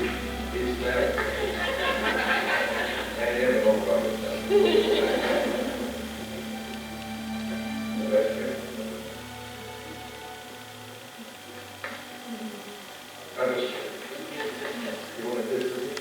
He's back. And then no problem. Understood. You want to do this?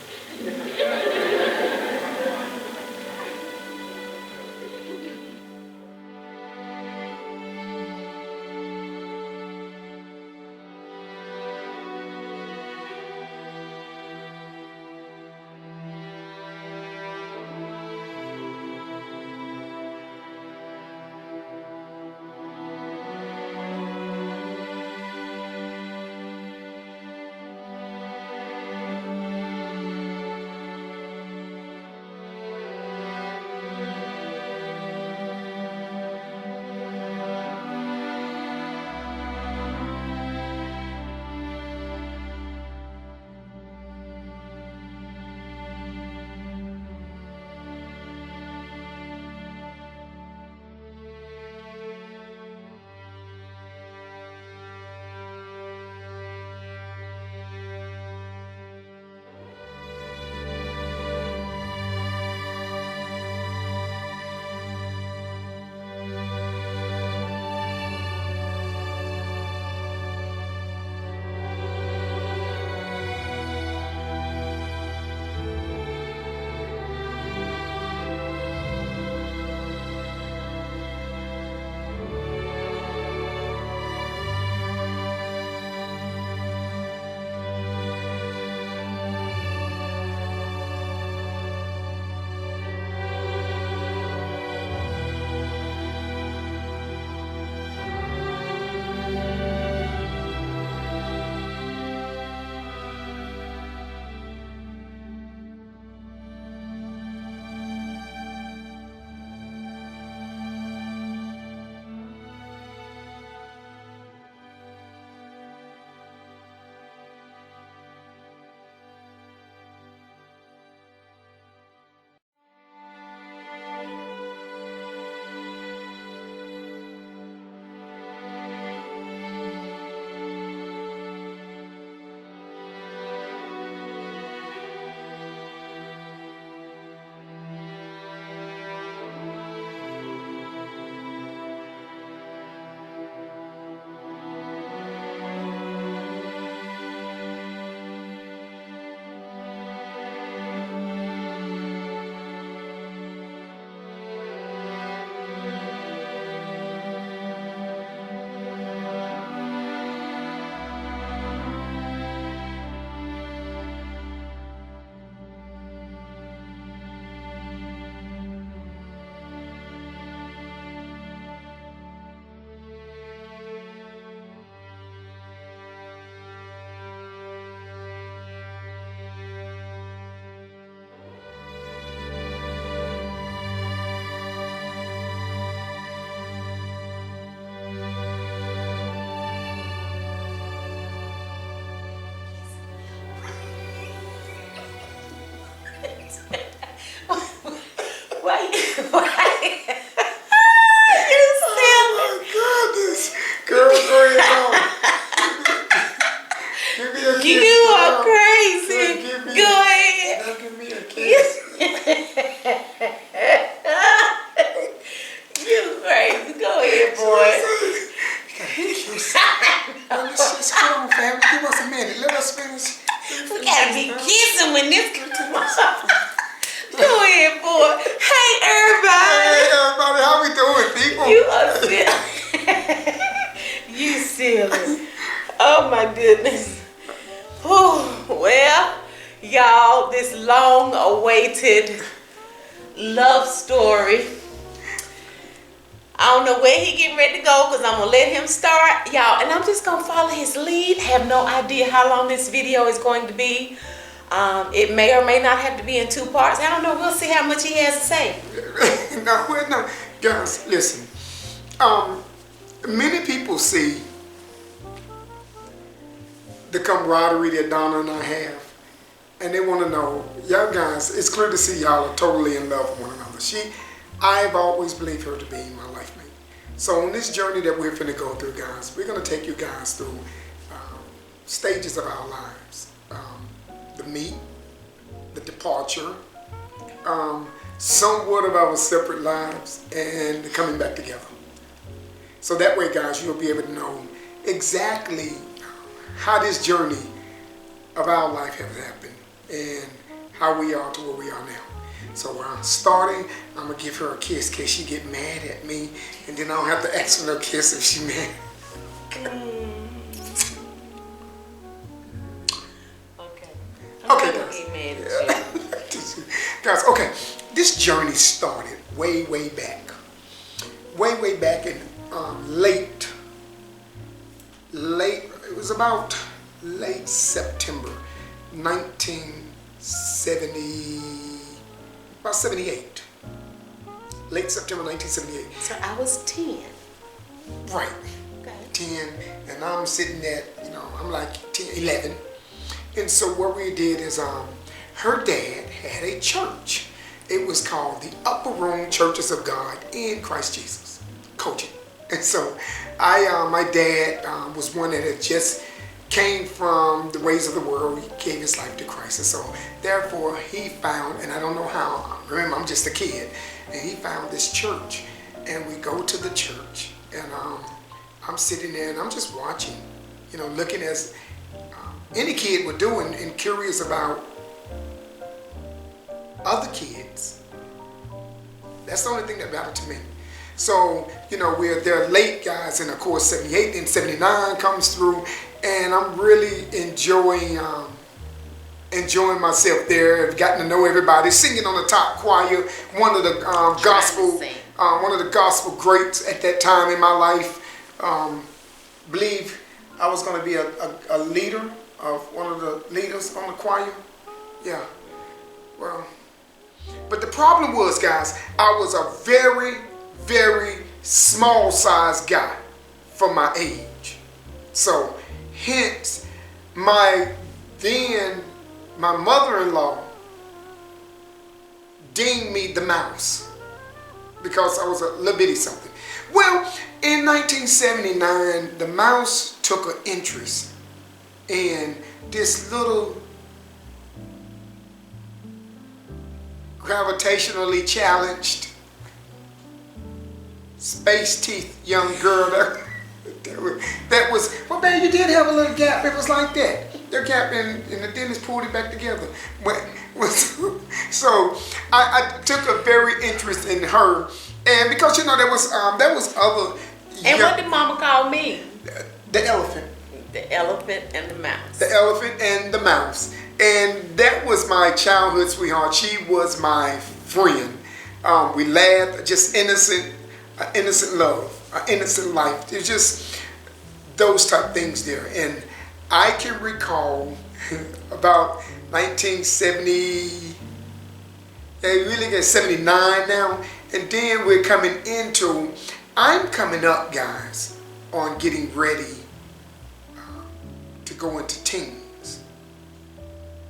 Love story. I don't know where he getting ready to go because I'm gonna let him start, y'all, and I'm just gonna follow his lead. Have no idea how long this video is going to be. It may or may not have to be in 2 parts. I don't know. We'll see how much he has to say. No, guys, listen. Many people see the camaraderie that Donna and I have, and they want to know, y'all guys, it's clear to see y'all are totally in love with one another. I've always believed her to be my life mate. So on this journey that we're finna go through, guys, we're gonna take you guys through stages of our lives. The meet, the departure, somewhat of our separate lives, and the coming back together. So that way, guys, you'll be able to know exactly how this journey of our life has happened and how we are to where we are now. So starting, I'm going to give her a kiss in case she get mad at me, and then I don't have to ask for no kiss if she mad. Okay, guys. Guys, okay, this journey started way back. Way back in it was about late September 78. Late September 1978. So I was 10. Right. Okay. 10, and I'm sitting at, I'm like 10, 11. And so what we did is, her dad had a church. It was called the Upper Room Churches of God in Christ Jesus, coaching. And so my dad was one that had just came from the ways of the world. He gave his life to Christ. And so therefore he found, and I don't know how, remember I'm just a kid, and he found this church. And we go to the church, and I'm sitting there and I'm just watching, looking as any kid would do, and curious about other kids. That's the only thing that mattered to me. So, they're late, guys, and of course 78 and 79 comes through, and I'm really enjoying myself there. I've gotten to know everybody, singing on the top choir, one of the gospel greats at that time in my life. Believe I was going to be a leader of one of the leaders on the choir. Yeah. Well, but the problem was, guys, I was a very small size guy for my age. So hence my mother-in-law deemed me the mouse because I was a little bitty something. Well, in 1979, the mouse took an interest in this little gravitationally challenged, space teeth young girl that was, well, man, you did have a little gap. It was like that. The gap, and the dentist pulled it back together. So I took a very interest in her, and because there was other. And what did Mama call me? The elephant. The elephant and the mouse. The elephant and the mouse. And that was my childhood sweetheart. She was my friend. We laughed, just innocent love, innocent life. It's just those type things there. And I can recall about 1970, really get 79 now. And then I'm coming up, guys, on getting ready to go into teens.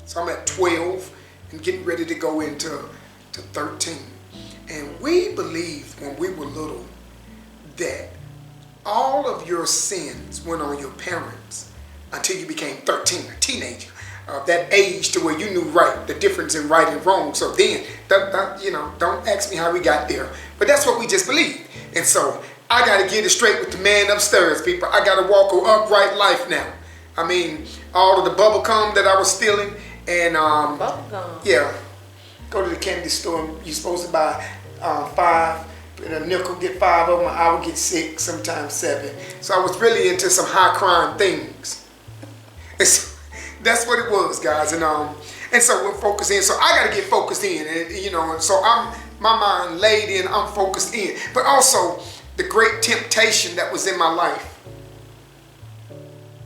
So I'm at 12 and getting ready to go into 13. And we believed when we were little that all of your sins went on your parents until you became 13, a teenager. That age to where you knew the difference in right and wrong. So then, don't ask me how we got there. But that's what we just believed. And so I got to get it straight with the man upstairs, people. I got to walk an upright life now. I mean, all of the bubble gum that I was stealing, and Bubble gum. Yeah, go to the candy store. You're supposed to buy 5, and a nickel, get 5 of them. I would get 6, sometimes 7. So I was really into some high crime things. That's what it was, guys. And so we're focused in. So I got to get focused in, and so my mind laid in. I'm focused in, but also the great temptation that was in my life,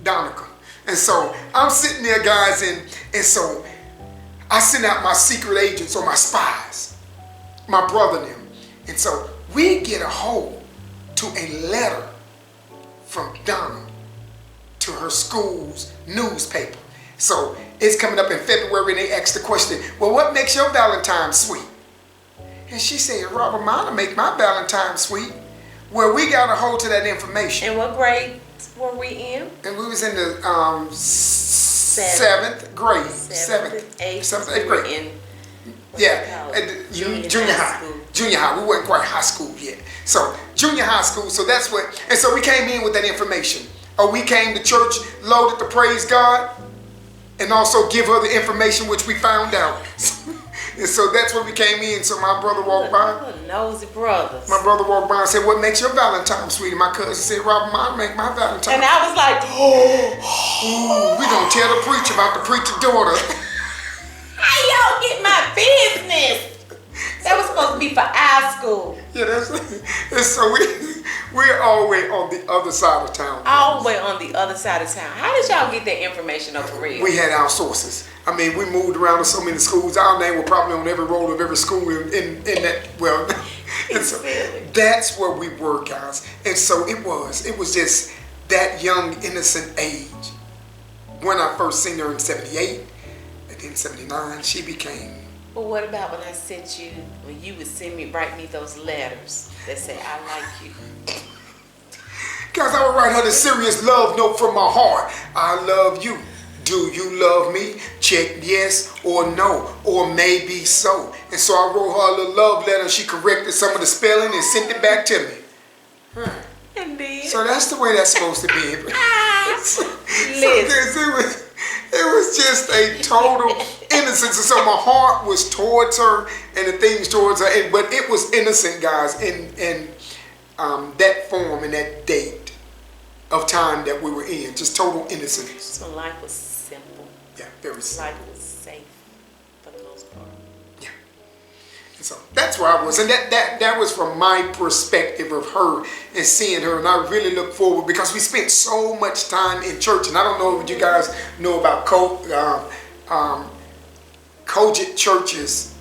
Donica. And so I'm sitting there, guys, and so I send out my secret agents or my spies, my brother and them. And so we get a hold to a letter from Donna to her school's newspaper. So it's coming up in February, and they asked the question, well, what makes your Valentine sweet? And she said, Robert, mine will make my Valentine sweet. Well, we got a hold to that information. And what grade were we in? And we was in the 7th grade. 7th, 8th grade. In Yeah, junior high. School. Junior high. We weren't quite high school yet. So junior high school. So that's what. And so we came in with that information. We came to church loaded to praise God, and also give her the information which we found out. And so that's when we came in. So my brother walked by. Nosy brothers. My brother walked by and said, "What makes your Valentine, sweetie?" My cousin said, "Robert, mine make my Valentine." And I was like, "Oh, we gonna tell the preacher about the preacher's daughter." how y'all get my business? That was supposed to be for our school. Yeah, and so we're all the way on the other side of town. All the way on the other side of town. How did y'all get that information over real? We had our sources. I mean, we moved around to so many schools. Our name was probably on every roll of every school in that. Well, and so that's where we were, guys. And so it was just that young, innocent age. When I first seen her in '78, and then '79, she became. Well, what about when I sent you, when you would write me those letters that say, "I like you"? Guys, I would write her the serious love note from my heart. I love you. Do you love me? Check yes or no, or maybe so. And so I wrote her a little love letter, and she corrected some of the spelling and sent it back to me. And then? So that's the way that's supposed to be. It was just a total innocence. And so my heart was towards her and the things towards her. But it was innocent, guys, in that form and that date of time that we were in. Just total innocence. So life was simple. Yeah, very simple. Life was safe for the most part. Yeah. And so that's where I was. And that was from my perspective of her and seeing her. And I really look forward because we spent so much time in church. And I don't know if you guys know about Kojic churches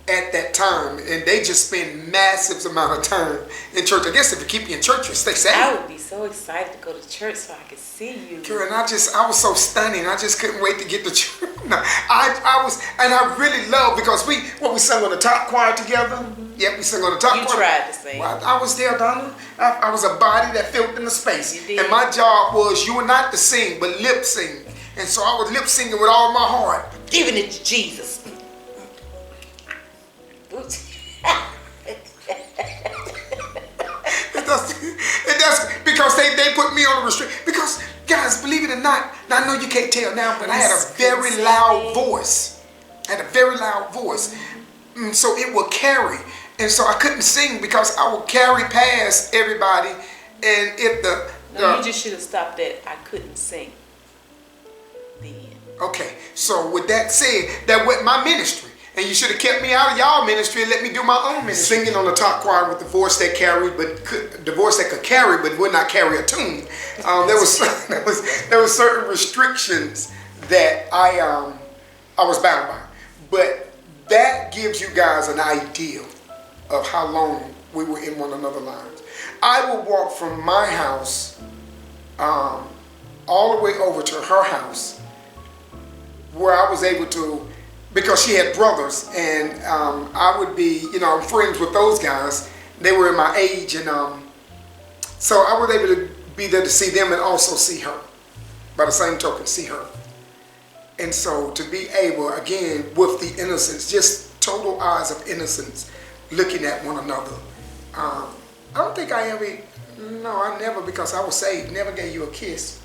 at that time, and they just spend massive amount of time in church. I guess if you keep you in church, you stay safe. I would be so excited to go to church so I could see you. Girl, and I was so stunning. I just couldn't wait to get to church. No, I was, and I really loved because when we sung on the top choir together. Yeah, we sang on the top choir. You tried to sing. Well, I was there, Donna. I was a body that filled in the space. You did. And my job was, you were not to sing, but lip sing. And so I was lip singing with all my heart. Giving it to Jesus. That's because they put me on a restrict. Because guys, believe it or not, now I know you can't tell now, but I had a very loud voice. So it would carry, and so I couldn't sing because I would carry past everybody. And if you just should have stopped at "I couldn't sing." Then. Okay. So with that said, that went my ministry. And you should have kept me out of y'all ministry and let me do my own ministry. Singing on the top choir with the voice that carried, could carry, but would not carry a tune. There was certain restrictions that I was bound by. But that gives you guys an idea of how long we were in one another's lives. I would walk from my house all the way over to her house, where I was able to. Because she had brothers, and I would be, I'm friends with those guys. They were in my age, and so I was able to be there to see them and also see her. By the same token, see her. And so to be able, again, with the innocence, just total eyes of innocence, looking at one another. I don't think I never, because I was saved, never gave you a kiss.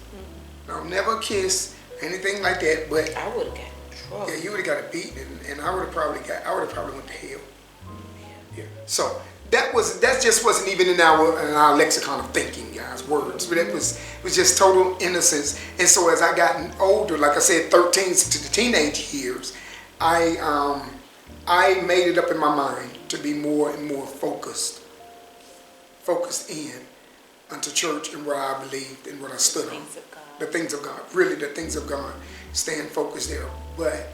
No, never a kiss, anything like that, but I would have got. Yeah, you would have got a beat, and I would have probably went to hell. Yeah. So that just wasn't even in our lexicon of thinking, guys, words. But it was just total innocence. And so as I gotten older, like I said, 13 to the teenage years, I made it up in my mind to be more and more focused in unto church and what I believed and what I stood on. The things of God, really the things of God. Staying focused there. But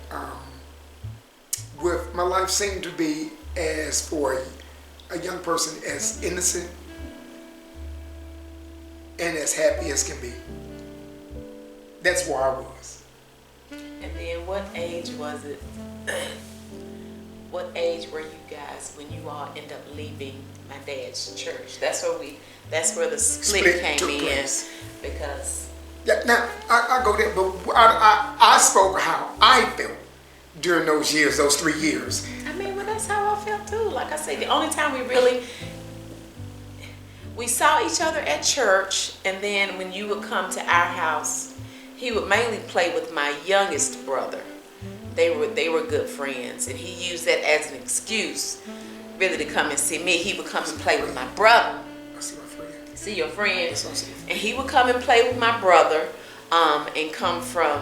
with my life seemed to be, as for a young person, as innocent and as happy as can be. That's where I was. And then what age was it? What age were you guys when you all end up leaving my dad's church? That's where the split came in, because Yeah, now, I go there, but I spoke how I felt during those years, those 3 years. I mean, well, that's how I felt too. Like I said, the only time we saw each other at church, and then when you would come to our house, he would mainly play with my youngest brother. They were good friends, and he used that as an excuse really to come and see me. He would come and play with my brother. I see my friend. See your friend? That's what I see. And he would come and play with my brother, and come from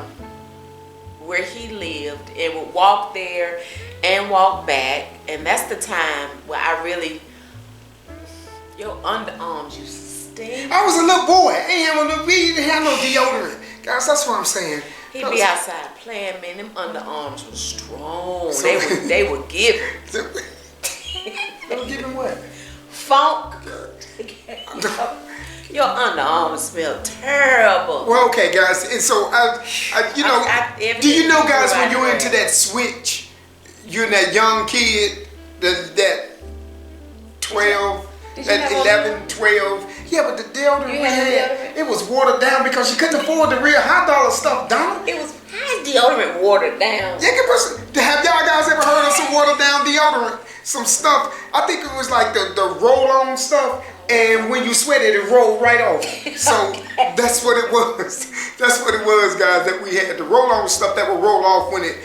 where he lived and would walk there and walk back. And that's the time where I really, your underarms used to stink. I was a little boy. We didn't have no deodorant. Guys, that's what I'm saying. He'd be outside playing, man. Them underarms were strong. So- they were giving. They were giving what? Funk. Your underarms smell terrible. Well, okay, guys, and so do you know, guys, when you're into that switch, you're that young kid, that 12, that 11, 12. Yeah, but the deodorant we had, it was watered down because you couldn't afford the real high dollar stuff, Donna. It was high deodorant watered down. Yeah, have y'all guys ever heard of some watered down deodorant? Some stuff, I think it was like the roll-on stuff, and when you sweat it, it rolled right off. So that's what it was. That's what it was, guys, that we had. The roll-on stuff that would roll off when you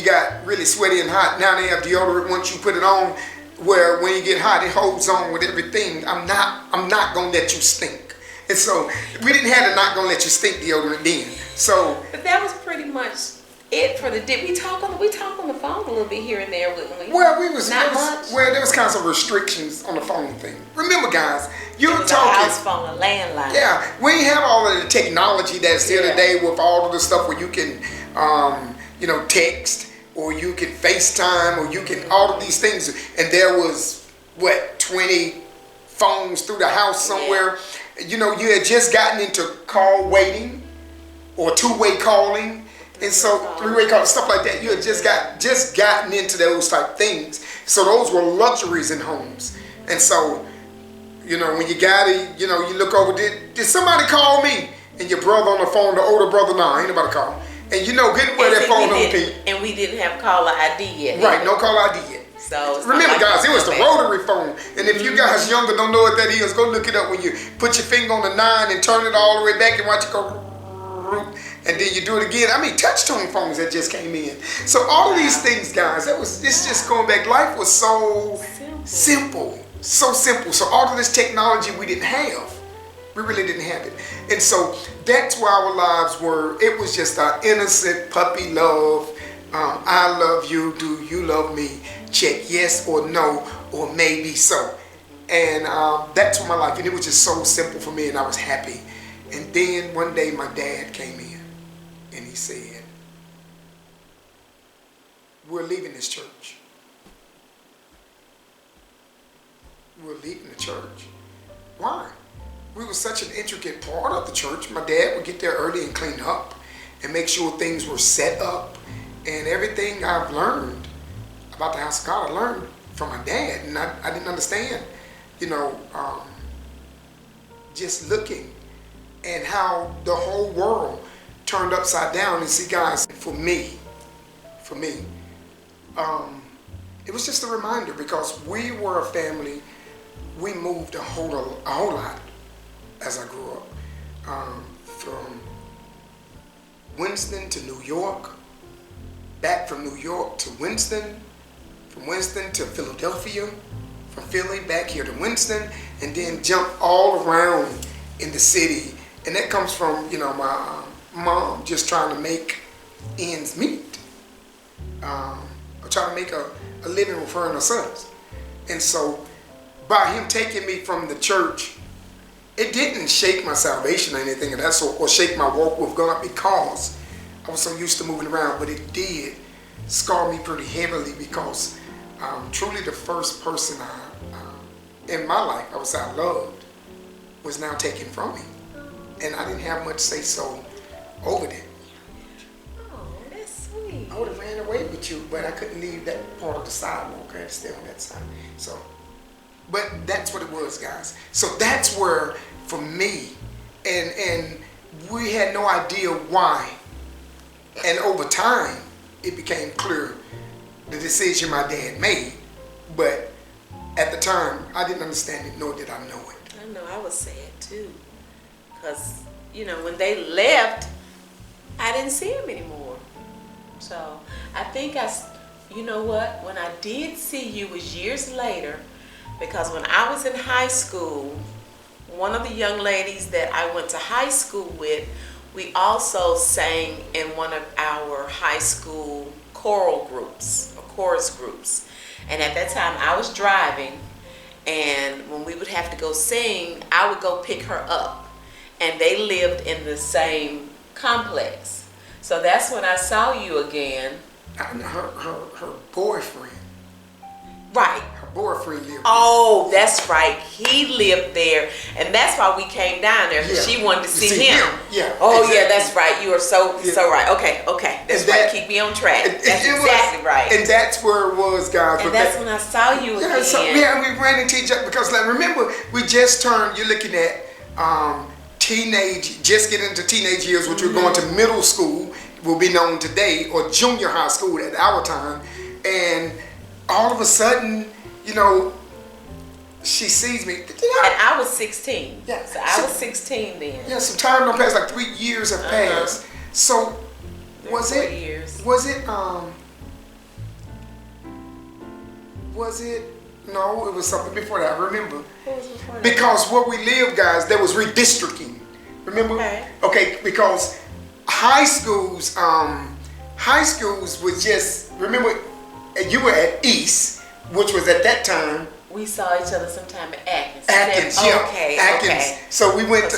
got really sweaty and hot. Now they have deodorant once you put it on, where when you get hot, it holds on with everything. I'm not gonna let you stink. And so we didn't have the not gonna let you stink deodorant then. So, but that was pretty much it for the dip. We talk on the phone a little bit here and there, wouldn't we? Well, there was kind of restrictions on the phone thing. Remember, guys, you're talking. talking. A house phone, a landline. Yeah, we ain't have all of the technology that's here today with all of the stuff where you can, text, or you can FaceTime, or you can all of these things. And there was 20 phones through the house somewhere. Yeah. You had just gotten into call waiting or two-way calling. And so three-way calling, stuff like that. You had just gotten into those type things. So those were luxuries in homes. And so, when you got it, you look over, did somebody call me? And your brother on the phone, the older brother, nah, ain't nobody call. And good where that phone on be. And we didn't have caller ID yet. Right, no caller ID yet. So remember, guys, it was the rotary phone. And if you guys younger don't know what that is, go look it up when you put your finger on the 9 and turn it all the way back and watch it go. And then you do it again. I mean, touch tone phones that just came in. So all of these things, guys, it's just going back. Life was so simple. So simple. So all of this technology we didn't have. We really didn't have it. And so that's where our lives were. It was just our innocent puppy love. I love you. Do you love me? Check yes or no or maybe so. And that's what my life. And it was just so simple for me, and I was happy. And then one day my dad came in and he said, "We're leaving this church. We're leaving the church." Why? We were such an intricate part of the church. My dad would get there early and clean up and make sure things were set up. And everything I've learned about the house of God, I learned from my dad. And I didn't understand, just looking and how the whole world turned upside down. And see, guys, for me, it was just a reminder, because we were a family. We moved a whole lot as I grew up, from Winston to New York, back from New York to Winston, from Winston to Philadelphia, from Philly back here to Winston, and then jump all around in the city. And that comes from, my mom just trying to make ends meet, or trying to make a living with her and her sons. And so by him taking me from the church, it didn't shake my salvation or anything of that sort, or shake my walk with God, because I was so used to moving around. But it did scar me pretty heavily, because truly the first person in my life I loved was now taken from me. And I didn't have much say so over that. Oh, that's sweet. I would have ran away with you, but I couldn't leave that part of the sidewalk. I had to stay on that side. So, but that's what it was, guys. So that's where, for me, and we had no idea why. And over time, it became clear the decision my dad made. But at the time, I didn't understand it, nor did I know it. I know, I was sad too. Because, you know, when they left, I didn't see him anymore. So I think you know what? When I did see you was years later, because when I was in high school, one of the young ladies that I went to high school with, we also sang in one of our high school choral groups, or chorus groups. And at that time I was driving, and when we would have to go sing, I would go pick her up. And they lived in the same complex. So that's when I saw you again. Her boyfriend. Right. Her boyfriend lived Oh, that's right. He lived there, and that's why we came down there. Yeah. She wanted to see See him. Yeah. Oh, exactly. yeah, that's right. You are so right. Okay. That's And right. that- Keep me on track. That's It was- exactly right. And that's where it was, guys. And But that's when I saw you again. Yeah, so we ran into each other because, like, remember, we just turned. You're looking at just getting into teenage years, which we're going to middle school, will be known today, or junior high school at our time, and all of a sudden, you know, she sees me. And I was 16. Yeah. So I was 16 then. Yeah, some time don't pass. Like 3 years have passed. So, was 4 it? years. Was it? No, it was something before that. I remember. What was before that? Because where we live, guys, there was redistricting. Remember? Okay, because high schools was just, remember, you were at East, which was at that time We saw each other sometime at Atkins. Atkins, Then- yeah. Okay, Atkins. okay. So we went to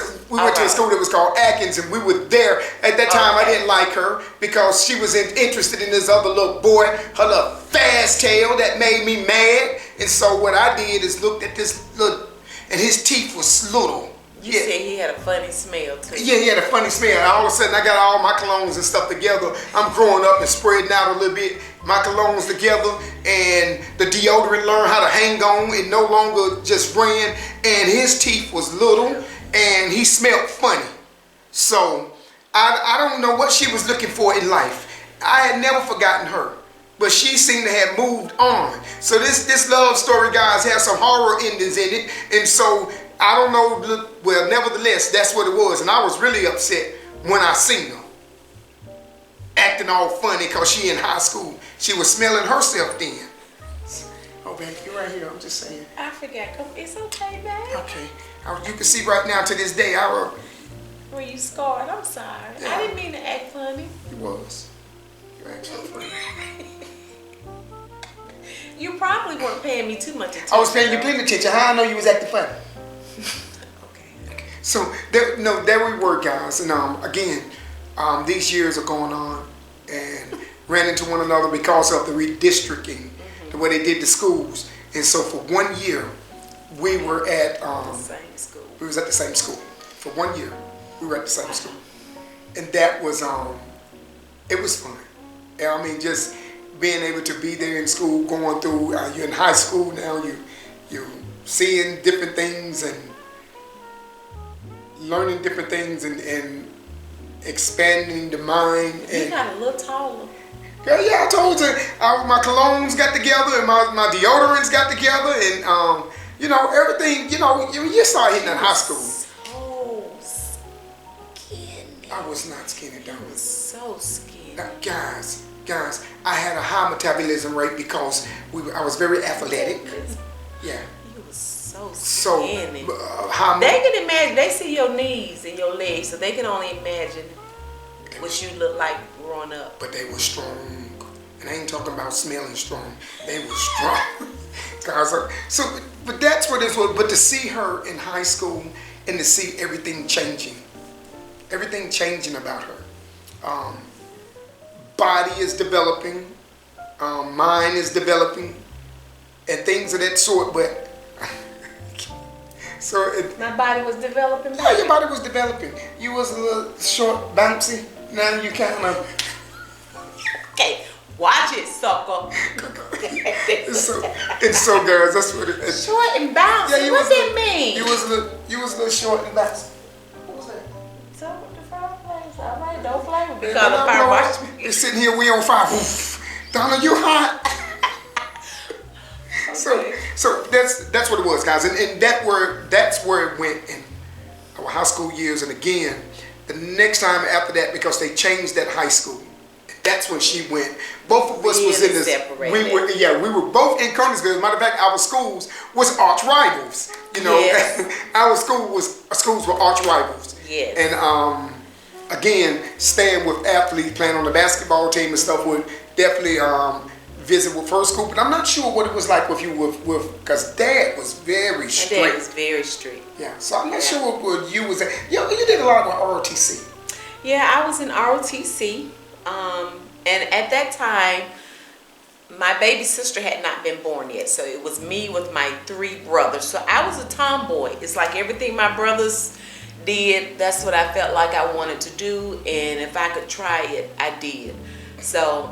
a school that was called Atkins, and we were there. At that time, I Okay. didn't like her because she was interested in this other little boy, her little fast tail that made me mad. And so what I did is looked at this little, and his teeth was little. You said he had a funny smell too. Yeah, he had a funny smell. And all of a sudden, I got all my colognes and stuff together. I'm growing up and spreading out a little bit. My colognes together, and the deodorant learned how to hang on. It no longer just ran. And his teeth was little, and he smelled funny. So I don't know what she was looking for in life. I had never forgotten her, but she seemed to have moved on. So this love story, guys, has some horror endings in it, and so I don't know. Well, nevertheless, that's what it was, and I was really upset when I seen her acting all funny because she in high school. She was smelling herself then. Oh, baby, you're right here. I'm just saying. I forgot. It's okay, babe. Okay. You can see right now to this day, Were you scarred? I'm sorry. Yeah. I didn't mean to act funny. it was. You actually funny. You probably weren't paying me too much attention. I was paying you plenty attention. How I know you was acting funny? Okay. So there we were, guys, and again, these years are going on, and ran into one another because of the redistricting, the way they did the schools, and so for 1 year, we were at Same school. we was at the same school. For 1 year, we were at the same school, and that was it was fun. And I mean, just being able to be there in school, going through. You're in high school now. You seeing different things and learning different things and expanding the mind. You And got a little taller. yeah, I told you, my colognes got together and my deodorants got together, and you know, everything. You know, you start hitting that high school. So skinny. I was not skinny down. So skinny. Guys, I had a high metabolism rate because I was very athletic. Yeah. You was so So skinny. high. They can imagine. They see your knees and your legs, so they can only imagine what you look like growing up. But they were strong, and I ain't talking about smelling strong. They were strong. Guys, but that's what it was. But to see her in high school and to see everything changing about her. Body is developing, mind is developing, and things of that sort. But so My body was developing. yeah, your body was developing. You was a little short, bouncy. Now you kind of. Okay, watch it, sucker. And so, guys, that's what it is. Short and bouncy. you What was that mean? You was a little short and bouncy. What was that? We call it fire marshal. We're sitting here, we on fire. Oof. Donna, you hot. Okay. So that's what it was, guys, and that's where it went in our high school years. And again, the next time after that, because they changed that high school, that's when she went. Both of us was in this. We were both in Kernersville. As a matter of fact, our schools was arch rivals. You know, Yes. our schools were arch rivals. Yes. And again, staying with athletes, playing on the basketball team and stuff would definitely visit with first school. But I'm not sure what it was like with you with because Dad was very strict. My dad was very strict. Yeah, so I'm not sure what you was at. You did a lot with ROTC. Yeah, I was in ROTC. And at that time, my baby sister had not been born yet. So it was me with my 3 brothers. So I was a tomboy. It's like everything my brothers did, that's what I felt like I wanted to do. And if I could try it, I did. So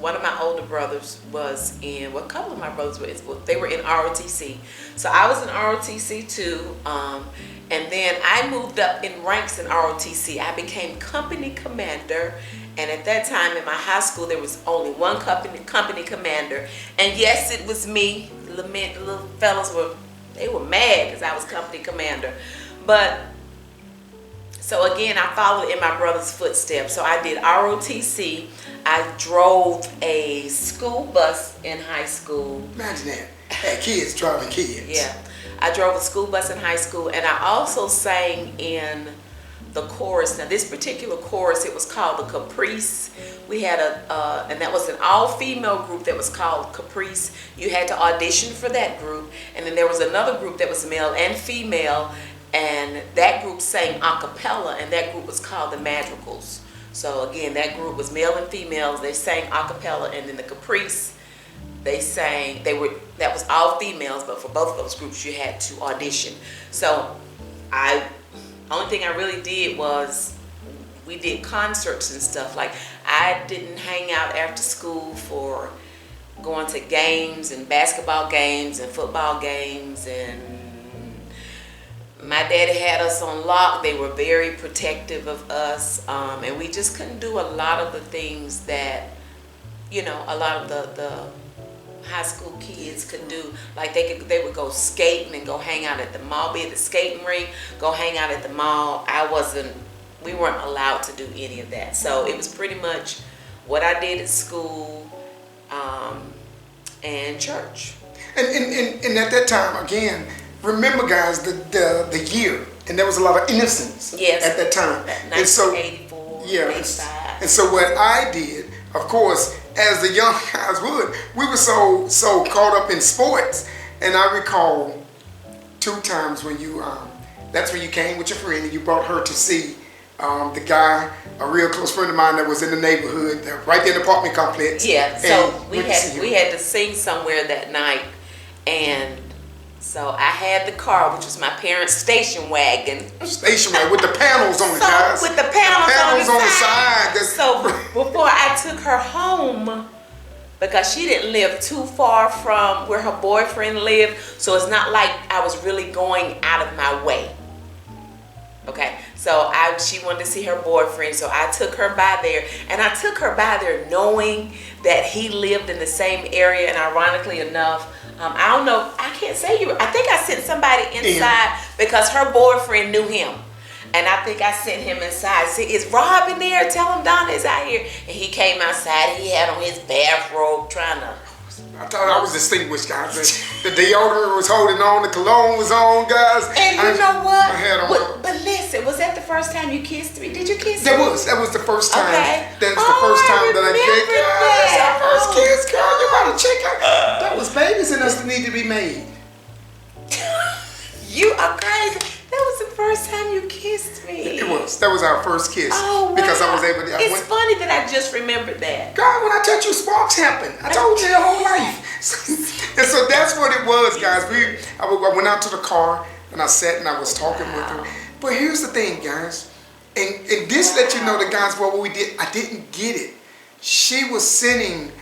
one of my older brothers was in, well, a couple of my brothers they were in ROTC. So I was in ROTC too. And then I moved up in ranks in ROTC. I became company commander. And at that time in my high school, there was only one company commander. And yes, it was me. The little fellas were mad because I was company commander. But, so again, I followed in my brother's footsteps. So I did ROTC. I drove a school bus in high school. Imagine that. Had kids driving kids. Yeah. I drove a school bus in high school, and I also sang in the chorus. Now, this particular chorus, it was called the Caprice. We had and that was an all-female group that was called Caprice. You had to audition for that group, and then there was another group that was male and female, and that group sang a cappella, and that group was called the Madrigals. So again, that group was male and females. They sang a cappella, and then the Caprice, they sang, that was all females, but for both of those groups you had to audition. So only thing I really did was we did concerts and stuff. Like, I didn't hang out after school for going to games and basketball games and football games, and my daddy had us on lock. They were very protective of us, and we just couldn't do a lot of the things that, you know, a lot of the high school kids could do. Like they would go skating and go hang out at the mall, be at the skating rink, go hang out at the mall. We weren't allowed to do any of that. So it was pretty much what I did at school and church. And at that time, again, remember, guys, the year, and there was a lot of innocence at that time. 1984, and so, 85. And so what I did, of course, as the young guys would, we were so caught up in sports. And I recall 2 times when you, that's when you came with your friend and you brought her to see the guy, a real close friend of mine that was in the neighborhood, right there in the apartment complex. Yeah, so we had to sing somewhere that night, and so I had the car, which was my parents' station wagon. Station wagon with the panels on it, guys. With the panels on the side. So before I took her home, because she didn't live too far from where her boyfriend lived, so it's not like I was really going out of my way. Okay, so she wanted to see her boyfriend, so I took her by there, and I took her by there knowing that he lived in the same area. And ironically enough, I don't know, I can't say I think I sent somebody inside because her boyfriend knew him. And I think I sent him inside. See, is Rob in there? Tell him Donna is out here. And he came outside. He had on his bathrobe trying to. I thought I was distinguished, guys. The deodorant was holding on. The cologne was on, guys. And you know what? I had on. But listen, was that the first time you kissed me? Did you kiss me? That was the first time. Okay. That's the first time that I did. that. That's our first kiss, girl. You better check out. That was babies in us that need to be made. You are crazy. That was the first time you kissed me. It was. That was our first kiss. Oh, wow. Because I was able to. It's funny that I just remembered that. God, when I touch you, sparks happen. I told you your whole life. And so that's what it was, guys. I went out to the car and I sat and I was talking with her. But here's the thing, guys. And this let you know that, guys, what we did, I didn't get it. She was sending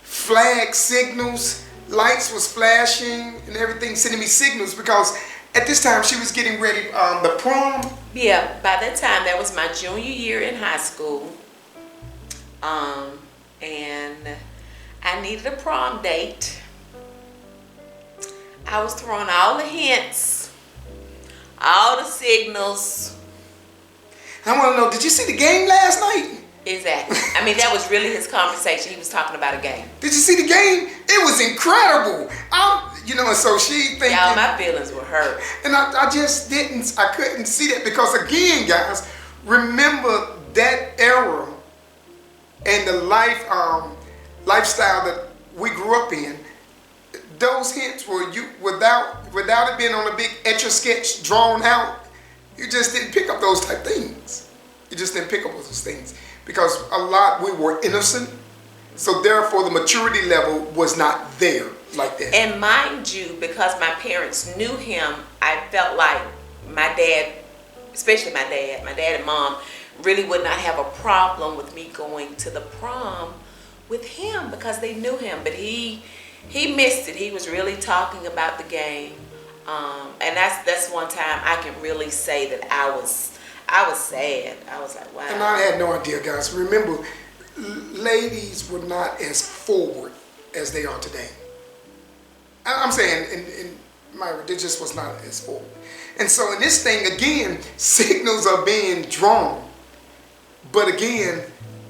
flag signals, lights was flashing and everything, sending me signals because at this time she was getting ready the prom. Yeah, by that time, that was my junior year in high school. And I needed a prom date. I was throwing all the hints, all the signals. I want to know, did you see the game last night? Exactly. I mean, that was really his conversation. He was talking about a game. Did you see the game? It was incredible. And so she thinking. Y'all, my feelings were hurt. And I just I couldn't see that because again, guys, remember that era and the lifestyle that we grew up in. Those hints were without it being on a big Etch-a-Sketch drawn out. You just didn't pick up those type things. You just didn't pick up those things because we were innocent. So therefore, the maturity level was not there like that. And mind you, because my parents knew him, I felt like my dad, especially my dad and mom, really would not have a problem with me going to the prom with him because they knew him. But he missed it. He was really talking about the game. And that's one time I can really say that I was sad. I was like, wow. And I had no idea, guys. Remember, ladies were not as forward as they are today. I'm saying, in my, they just was not as forward. And so in this thing, again, signals are being drawn. But again,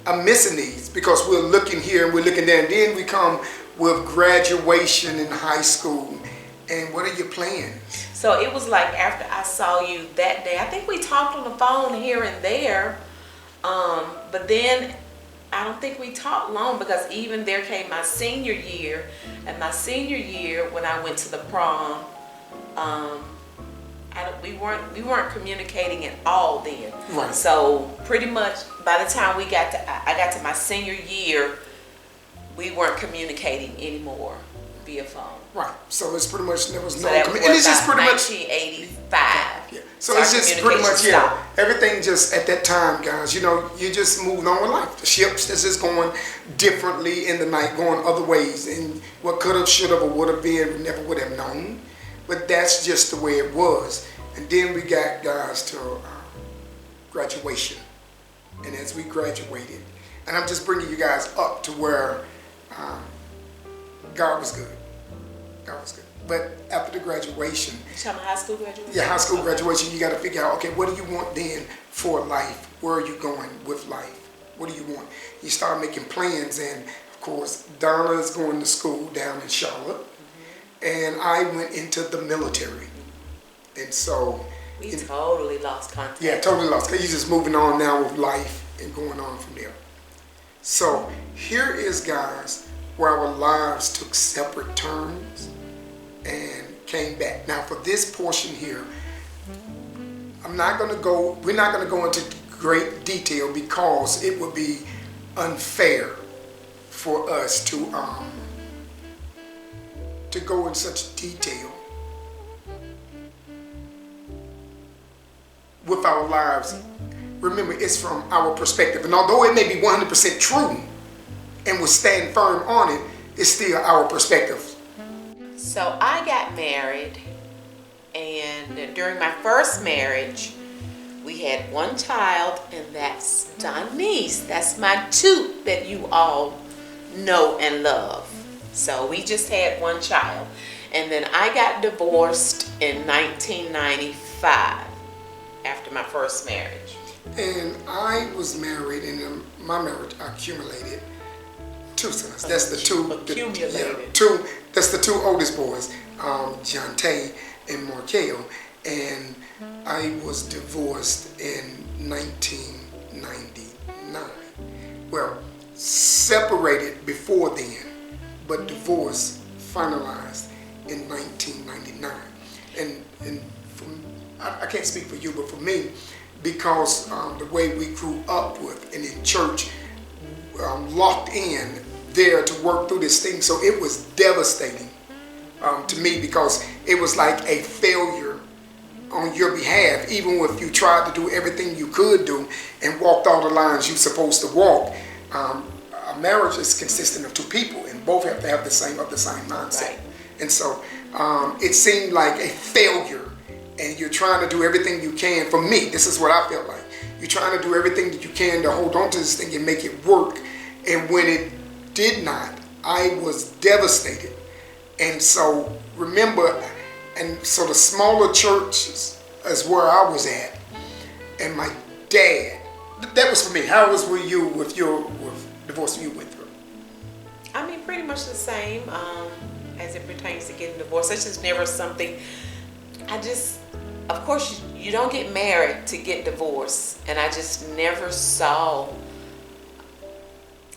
I'm missing these because we're looking here and we're looking there. And then we come with graduation in high school. And what are your plans? So it was like after I saw you that day, I think we talked on the phone here and there. But then I don't think we talked long because even there came my senior year. And my senior year, when I went to the prom, we weren't communicating at all then. Right. So pretty much by the time I got to my senior year, we weren't communicating anymore via phone. Right. So it's pretty much there was no. That was And it's just pretty much 1985. Yeah. So it's just pretty much everything just at that time, guys. You just moved on with life. The ships that's just going differently in the night, going other ways, and what could have, should have, or would have been, we never would have known. But that's just the way it was. And then we got guys to graduation, and as we graduated, and I'm just bringing you guys up to where God was good. God was good. But after the graduation, high school graduation? Yeah, high school graduation, you got to figure out, okay, what do you want then for life? Where are you going with life? What do you want? You start making plans, and of course, Donna is going to school down in Charlotte, and I went into the military. And so... We totally lost contact. Yeah, totally lost. You're just moving on now with life and going on from there. So here is, guys, where our lives took separate turns and came back. Now for this portion here, we're not going to go into great detail because it would be unfair for us to go in such detail with our lives. Remember, it's from our perspective, and although it may be 100% true and we'll stand firm on it, it's still our perspective. So I got married, and during my first marriage, we had one child, and that's Donnice. That's my toot that you all know and love. So we just had one child. And then I got divorced in 1995 after my first marriage. And I was married, and in my marriage I accumulated two sons. That's the two. That's the two oldest boys, John Tay and Markel. And I was divorced in 1999. Well, separated before then, but divorce finalized in 1999. And I can't speak for you, but for me, because the way we grew up with and in church, locked in there to work through this thing, so it was devastating to me because it was like a failure on your behalf, even if you tried to do everything you could do and walked all the lines you're supposed to walk. A marriage is consistent of two people, and both have to have the same mindset. Right. And so it seemed like a failure and you're trying to do everything you can. For me, this is what I felt like. You're trying to do everything that you can to hold on to this thing and make it work. And when it did not, I was devastated. And so remember, and so the smaller churches is where I was at. And my dad, that was for me. How was with you with divorce you went through? I mean, pretty much the same as it pertains to getting divorced. That's just never something. Of course, you don't get married to get divorced, and I just never saw.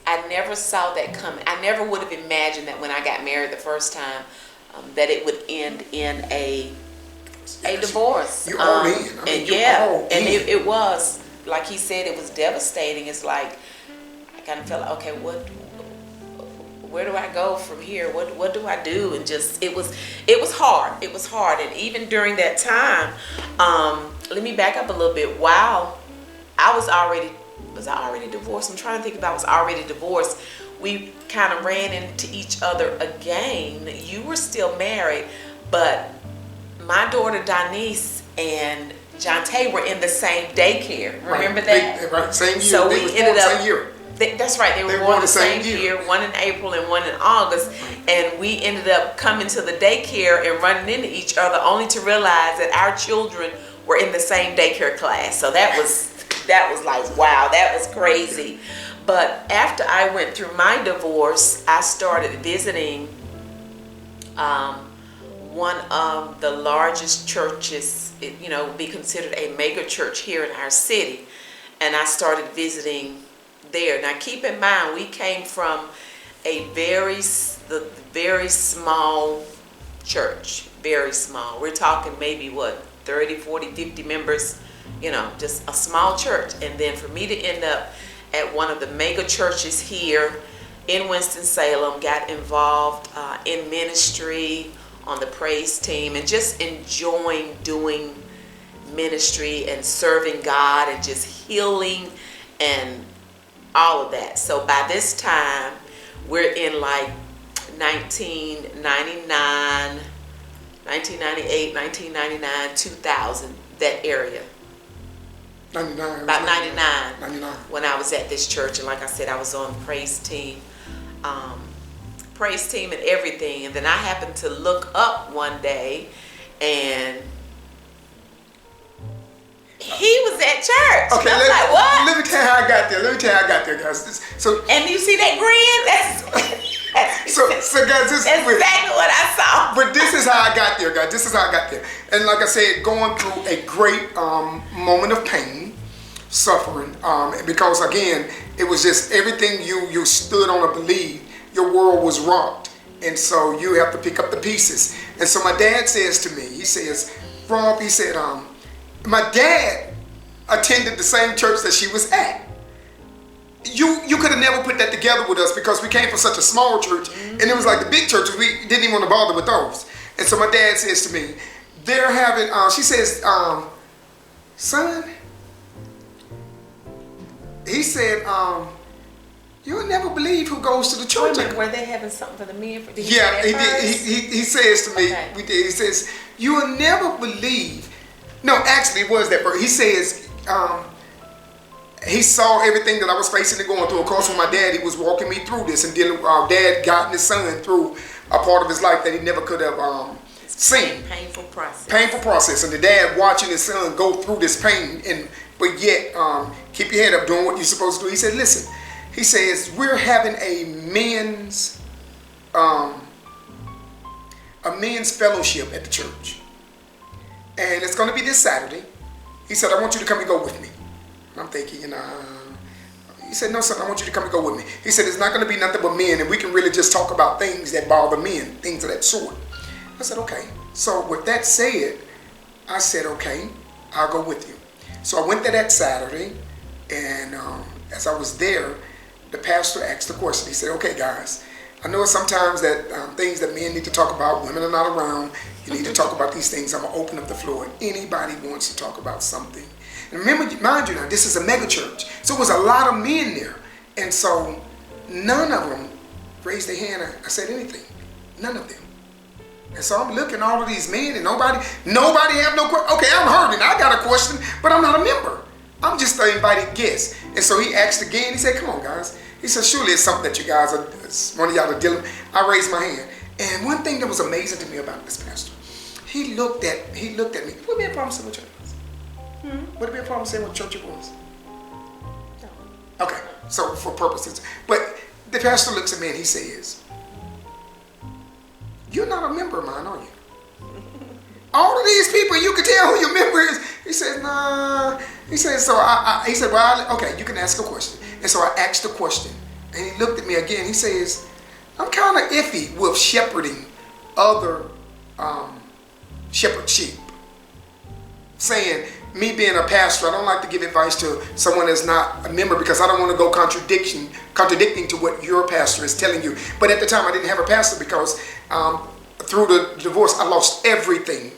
I never saw that coming. I never would have imagined that when I got married the first time, that it would end in a divorce. You all in. I mean, it was, like he said, it was devastating. It's like I kind of felt like, okay, where do I go from here? What do I do? And just it was hard. It was hard. And even during that time, let me back up a little bit. While I was I already divorced? I'm trying to think if I was already divorced. We kind of ran into each other again. You were still married, but my daughter Denise and Jonte were in the same daycare. Remember that? Right, same year. So we ended up. Same year. That's right. They were born the same year. One in April and one in August, and we ended up coming to the daycare and running into each other, only to realize that our children were in the same daycare class. So that was like, wow, that was crazy. But after I went through my divorce, I started visiting one of the largest churches, be considered a mega church here in our city, and I started visiting there. Now keep in mind, we came from a very small church, very small. We're talking maybe 30, 40, 50 members, just a small church. And then for me to end up at one of the mega churches here in Winston-Salem, got involved in ministry on the praise team, and just enjoying doing ministry and serving God and just healing and all of that. So by this time, we're in like 1999, 1998, 1999, 2000, that area. 99. About 99. 99. When I was at this church, and like I said, I was on praise team and everything. And then I happened to look up one day, and he was at church. Okay, like, what? Let me tell you how I got there. Guys. And you see that grin? So guys, that's exactly what I saw. But this is how I got there, guys. This is how I got there. And like I said, going through a great moment of pain, suffering, because again, it was just everything you stood on or believed. Your world was rocked, and so you have to pick up the pieces. And so my dad says to me, he says, Rob, he said, my dad attended the same church that she was at. You could have never put that together with us, because we came from such a small church, and it was like the big churches, we didn't even want to bother with those. And so my dad says to me, they're having, she says, son, he said, you'll never believe who goes to the church. Were they having something for the men? Yeah, he says to me, okay. We did. He says, you will never believe. No, actually, it was that first. He says, he saw everything that I was facing and going through. Of course, when my dad, he was walking me through this, and dealing. Dad gotten his son through a part of his life that he never could have seen. Painful process. Painful process, and the dad watching his son go through this pain, but yet keep your head up, doing what you're supposed to do. He said, listen. He says, we're having a men's fellowship at the church, and it's going to be this Saturday. He said, I want you to come and go with me. And I'm thinking, he said, no, son, I want you to come and go with me. He said, it's not going to be nothing but men, and we can really just talk about things that bother men, things of that sort. I said, okay. So with that said, I said, okay, I'll go with you. So I went there that Saturday, and as I was there, the pastor asked the question. He said, okay, guys, I know sometimes that things that men need to talk about, women are not around, you need to talk about these things. I'm going to open up the floor. Anybody wants to talk about something. And remember, mind you now, this is a mega church. So it was a lot of men there. And so none of them raised their hand. I said anything. None of them. And so I'm looking at all of these men and nobody have no question. Okay, I'm hurting. I got a question, but I'm not a member. I'm just an invited guest. And so he asked again. He said, come on, guys. He said, surely it's something that you guys are, one of y'all are dealing with. I raised my hand. And one thing that was amazing to me about this pastor, he looked at me. Would it be a problem saying what church it was? Would it be a problem saying what church it was? No. Okay, so for purposes. But the pastor looks at me and he says, you're not a member of mine, are you? All of these people, you can tell who your member is. He said, nah. He said, he said, well, okay, you can ask a question. And so I asked the question. And he looked at me again. He says, I'm kind of iffy with shepherding other shepherd sheep. Saying, me being a pastor, I don't like to give advice to someone that's not a member because I don't want to go contradicting to what your pastor is telling you. But at the time, I didn't have a pastor because through the divorce, I lost everything.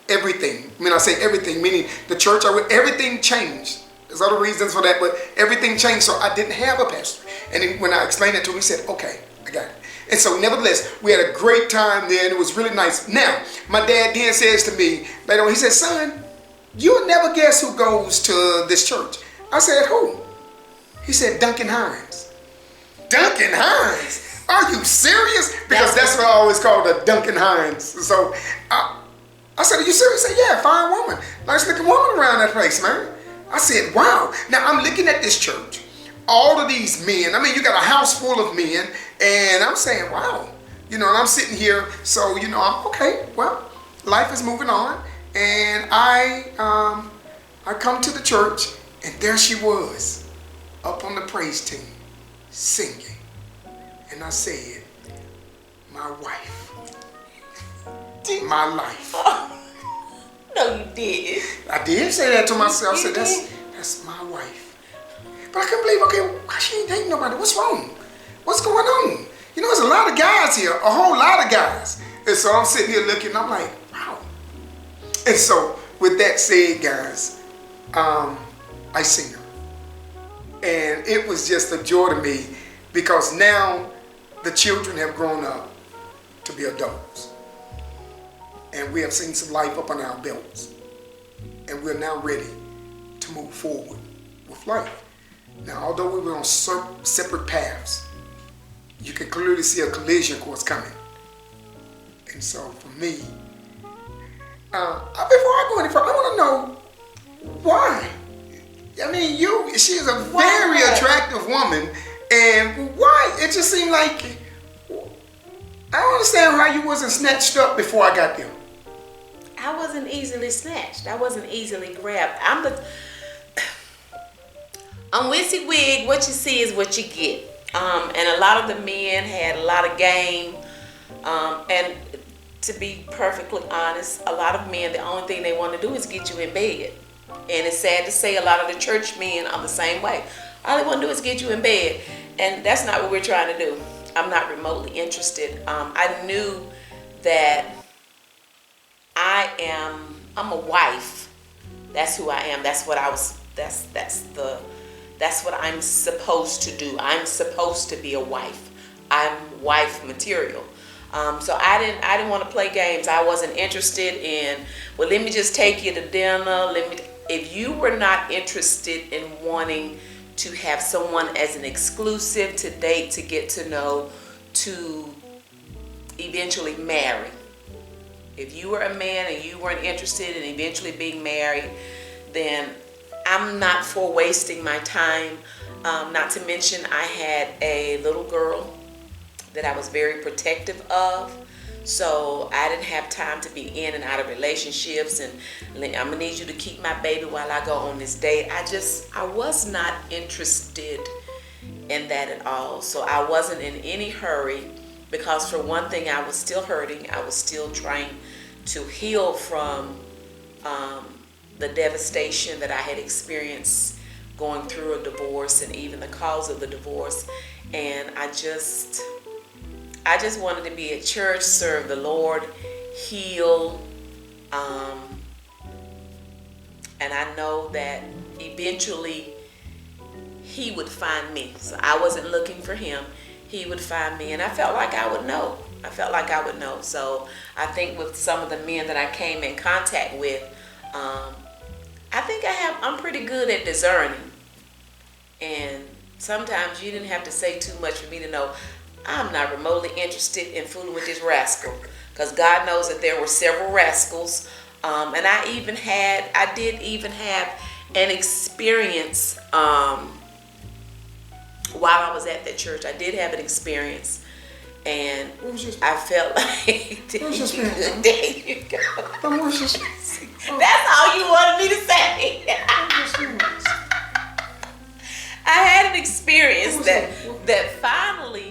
Everything. I mean, I say everything, meaning the church, everything changed. There's other reasons for that, but everything changed, so I didn't have a pastor. And then when I explained it to him, he said, okay, I got it. And so nevertheless, we had a great time there, and it was really nice. Now, my dad then says to me, later on, he said, son, you'll never guess who goes to this church. I said, who? He said, Duncan Hines. Duncan Hines? Are you serious? Because that's what I always called a Duncan Hines. So I said, are you serious? He said, yeah, fine woman. Nice looking woman around that place, man. I said, wow. Now I'm looking at this church. All of these men. I mean, you got a house full of men. And I'm saying, wow. And I'm sitting here. So, I'm okay. Well, life is moving on. And I come to the church. And there she was. Up on the praise team. Singing. And I said, my wife. My life. No, you did. I did say that to myself. I said, that's my wife. But I couldn't believe, okay, why she ain't dating nobody? What's wrong? What's going on? There's a lot of guys here, a whole lot of guys. And so I'm sitting here looking, and I'm like, wow. And so with that said, guys, I sing her. And it was just a joy to me because now the children have grown up to be adults. And we have seen some life up on our belts. And we're now ready to move forward with life. Now, although we were on separate paths, you can clearly see a collision course coming. And so for me, before I go any further, I want to know why. I mean, she is a very attractive woman. And why? It just seemed like, I don't understand how you wasn't snatched up before I got there. I wasn't easily snatched. I wasn't easily grabbed. On Wissy Wig, what you see is what you get. And a lot of the men had a lot of game. And to be perfectly honest, a lot of men, the only thing they want to do is get you in bed. And it's sad to say a lot of the church men are the same way. All they want to do is get you in bed. And that's not what we're trying to do. I'm not remotely interested. I knew that I'm a wife. That's who I am. That's what I'm supposed to do. I'm supposed to be a wife. I'm wife material. So I didn't want to play games. I wasn't interested in, well, let me just take you to dinner. If you were not interested in wanting to have someone as an exclusive, to date, to get to know, to eventually marry. If you were a man and you weren't interested in eventually being married, then I'm not for wasting my time. Not to mention I had a little girl that I was very protective of. So I didn't have time to be in and out of relationships and I'm gonna need you to keep my baby while I go on this date. I was not interested in that at all. So I wasn't in any hurry because for one thing, I was still hurting. I was still trying to heal from the devastation that I had experienced going through a divorce and even the cause of the divorce. And I just wanted to be at church, serve the Lord, heal. And I know that eventually he would find me. So I wasn't looking for him. He would find me. And I felt like I would know. I felt like I would know. So I think with some of the men that I came in contact with, I think I'm pretty good at discerning. And sometimes you didn't have to say too much for me to know I'm not remotely interested in fooling with this rascal. Because God knows that there were several rascals. And I did even have an experience while I was at that church. I did have an experience. And What was your I felt like What was your experience? there you go. What was your That's all you wanted me to say. I had an experience that finally